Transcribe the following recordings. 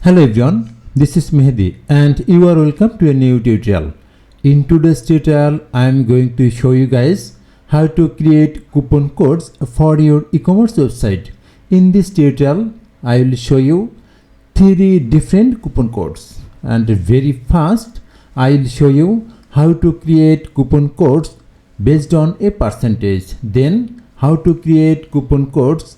Hello everyone, this is Mehdi and you are welcome to a new tutorial. In today's tutorial, I am going to show you guys how to create coupon codes for your e-commerce website. In this tutorial, I will show you 3 different coupon codes, and very fast I will show you how to create coupon codes based on a percentage, then how to create coupon codes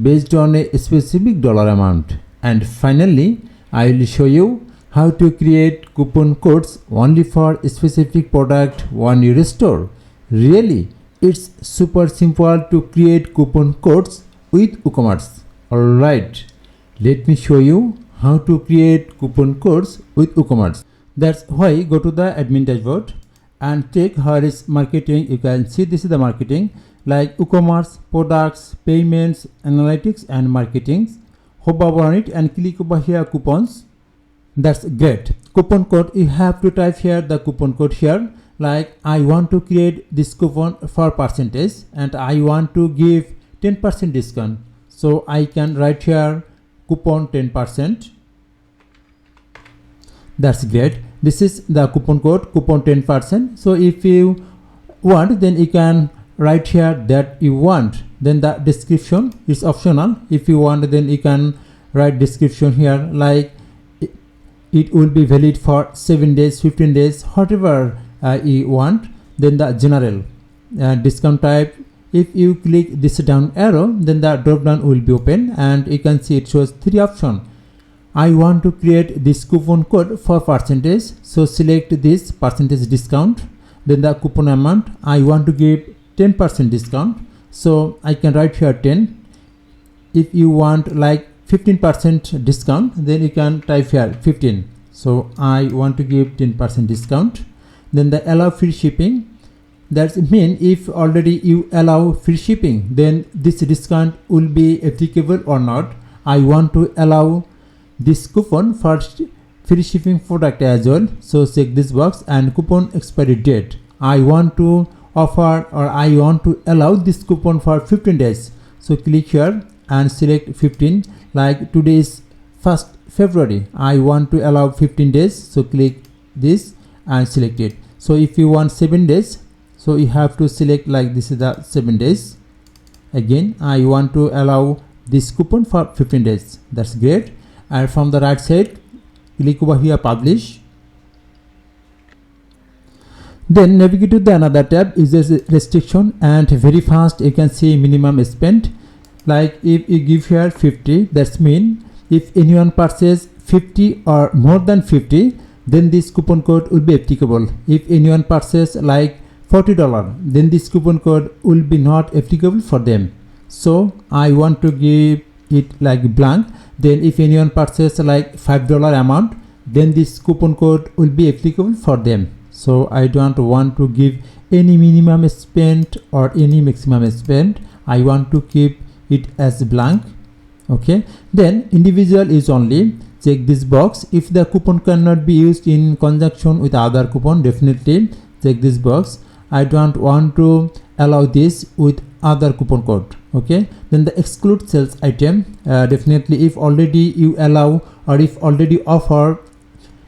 based on a specific dollar amount, and finally I will show you how to create coupon codes only for a specific product on your store. Really, it's super simple to create coupon codes with WooCommerce. Alright, let me show you how to create coupon codes with WooCommerce. That's why go to the admin dashboard and check here is marketing. You can see this is the marketing like WooCommerce, products, payments, analytics and marketing. Hover on it and click over here coupons. That's great. Coupon code, you have to type here the coupon code here, like I want to create this coupon for percentage and I want to give 10% discount. So I can write here coupon 10%. That's great. This is the coupon code, coupon 10%. So if you want, then you can write here that you want. Then the description is optional. If you want, then you can write description here like it will be valid for 7 days, 15 days, whatever you want. Then the general discount type, if you click this down arrow, then the drop down will be open and you can see it shows 3 options. I want to create this coupon code for percentage, so select this percentage discount. Then the coupon amount, I want to give 10% discount, so I can write here 10. If you want like 15% discount, then you can type here 15. So I want to give 10% discount. Then the allow free shipping, that's mean if already you allow free shipping, then this discount will be applicable or not. I want to allow this coupon for free shipping product as well, so check this box. And coupon expiry date, I want to offer or I want to allow this coupon for 15 days, so click here and select 15. Like today is 1st February, I want to allow 15 days, so click this and select it. So if you want 7 days, so you have to select like this is the 7 days. Again, I want to allow this coupon for 15 days. That's great. And from the right side, click over here publish. Then navigate to the another tab, users restriction, and very fast you can see minimum spend. Like if you give here 50, that's mean if anyone purchase 50 or more than 50, then this coupon code will be applicable. If anyone purchase like $40, then this coupon code will be not applicable for them. So I want to give it like blank. Then if anyone purchase like $5 amount, then this coupon code will be applicable for them. So I don't want to give any minimum spend or any maximum spend. I want to keep it as blank. Okay, then individual is only, check this box. If the coupon cannot be used in conjunction with other coupon, definitely check this box. I don't want to allow this with other coupon code. Okay, then the exclude sales item, definitely if already you allow or if already offer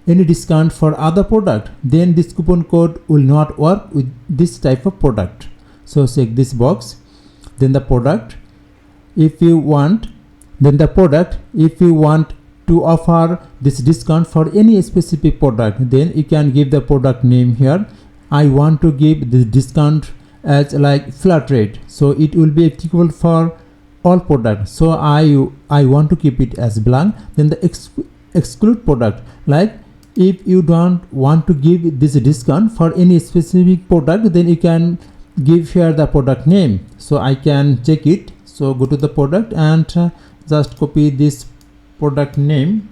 any discount for other product, then this coupon code will not work with this type of product. So check this box. Then the product, if you want, then the product, if you want to offer this discount for any specific product, then you can give the product name here. I want to give this discount as like flat rate, so it will be applicable for all products. So I want to keep it as blank. Then the exclude product, like if you don't want to give this discount for any specific product, then you can give here the product name. So I can check it. So go to the product and just copy this product name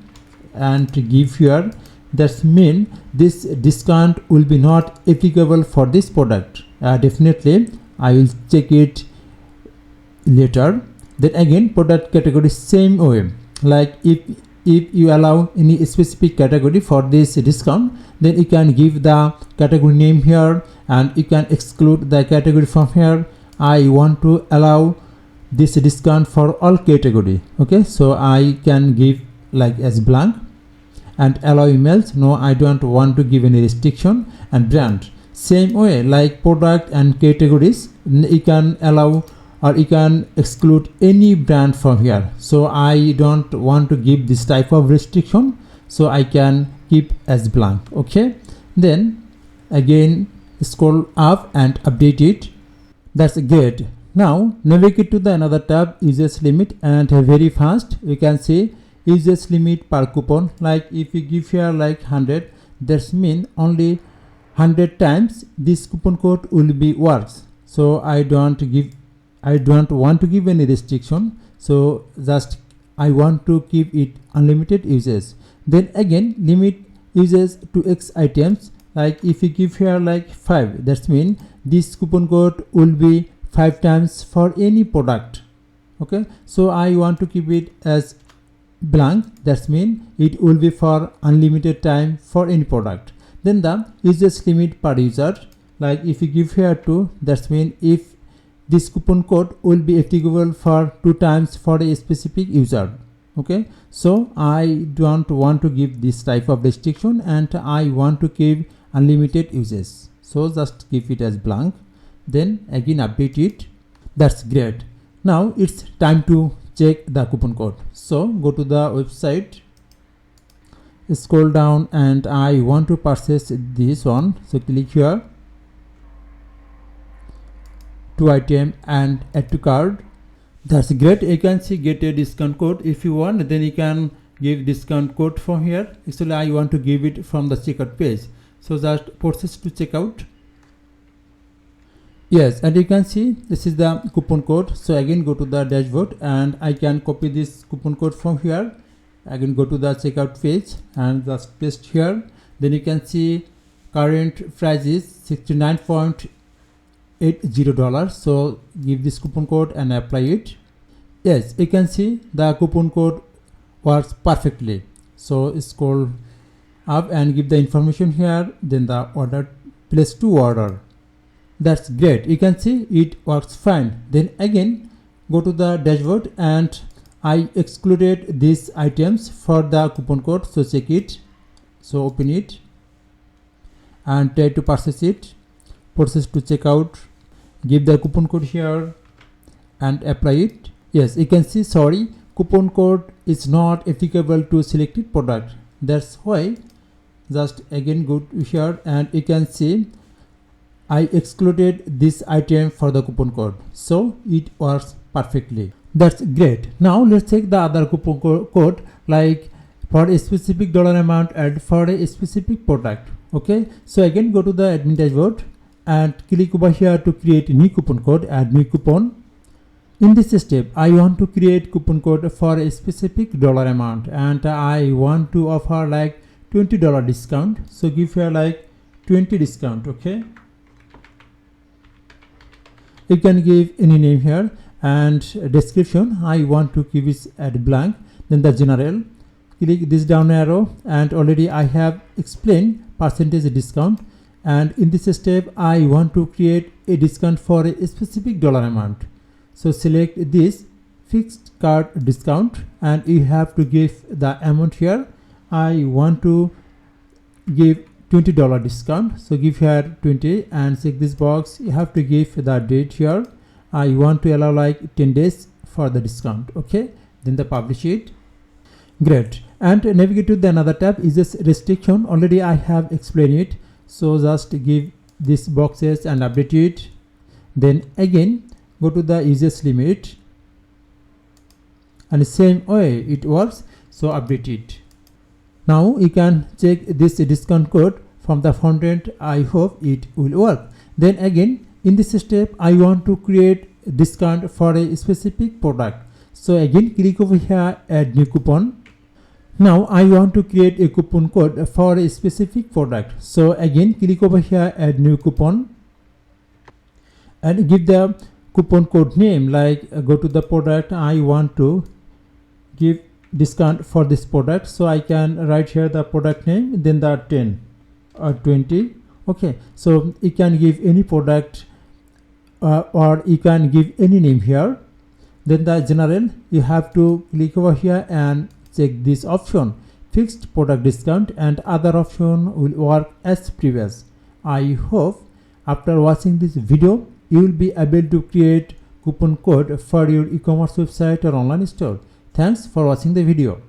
and give here. That's mean this discount will be not applicable for this product. Definitely I will check it later. Then again, product category same way, like if you allow any specific category for this discount, then you can give the category name here and you can exclude the category from here. I want to allow this discount for all category. Okay, so I can give like as blank. and allow emails, no, I don't want to give any restriction. And brand, same way, like product and categories, you can allow or you can exclude any brand from here. So I don't want to give this type of restriction, so I can keep as blank. Okay, then again scroll up and update it. That's great. Now navigate to the another tab, usage limit, and very fast you can see usage limit per coupon. Like if you give here like 100, that's mean only 100 times this coupon code will be works. So I don't want to give any restriction, so just I want to keep it unlimited uses. Then again limit uses to X items. Like if you give here like 5, that's mean this coupon code will be 5 times for any product. Okay, so I want to keep it as blank, that's mean it will be for unlimited time for any product. Then the usage limit per user, like if you give here 2, that's mean if this coupon code will be applicable for 2 times for a specific user. Okay, so I don't want to give this type of restriction and I want to keep unlimited uses, so just keep it as blank. Then again update it. That's great. Now it's time to check the coupon code. So go to the website, scroll down, and I want to purchase this one, so click here, to item and add to cart. That's great. You can see get a discount code. If you want, then you can give discount code from here. Actually I want to give it from the checkout page, so just process to checkout. Yes, and you can see this is the coupon code. So again go to the dashboard and I can copy this coupon code from here. Again go to the checkout page and just paste here. Then you can see current price is $69.80. So give this coupon code and apply it. Yes, you can see the coupon code works perfectly. So scroll up and give the information here, then the order, place to order. That's great. You can see it works fine. Then again go to the dashboard and I excluded these items for the coupon code, so check it. So open it and try to purchase it. Process to checkout. Give the coupon code here and apply it. Yes, you can see, sorry, coupon code is not applicable to selected product. That's why just again go to here and you can see I excluded this item for the coupon code, so it works perfectly. That's great. Now let's check the other coupon code, like for a specific dollar amount and for a specific product. Okay, so again go to the admin dashboard and click over here to create a new coupon code, add new coupon. In this step I want to create coupon code for a specific dollar amount and I want to offer like $20 discount, so give here like 20 discount. Okay, you can give any name here, and description I want to keep it at blank. Then the general, click this down arrow and already I have explained percentage discount, and in this step I want to create a discount for a specific dollar amount. So select this fixed cart discount and you have to give the amount here. I want to give $20 discount, so give here 20 and check this box. You have to give the date here. I want to allow like 10 days for the discount. Okay, then the publish it. Great. And navigate to the another tab, is this restriction. Already I have explained it, so just give these boxes and update it. Then again go to the usage limit and the same way it works, so update it. Now you can check this discount code from the front end. I hope it will work. Then again in this step I want to create discount for a specific product, so again click over here, add new coupon. Now I want to create a coupon code for a specific product, so again click over here, add new coupon and give the coupon code name, like go to the product. I want to give discount for this product, so I can write here the product name, then the 10 or 20. Okay, so you can give any product or you can give any name here. Then the general, you have to click over here and check this option, fixed product discount, and other option will work as previous. I hope after watching this video you will be able to create coupon code for your e-commerce website or online store. Thanks for watching the video.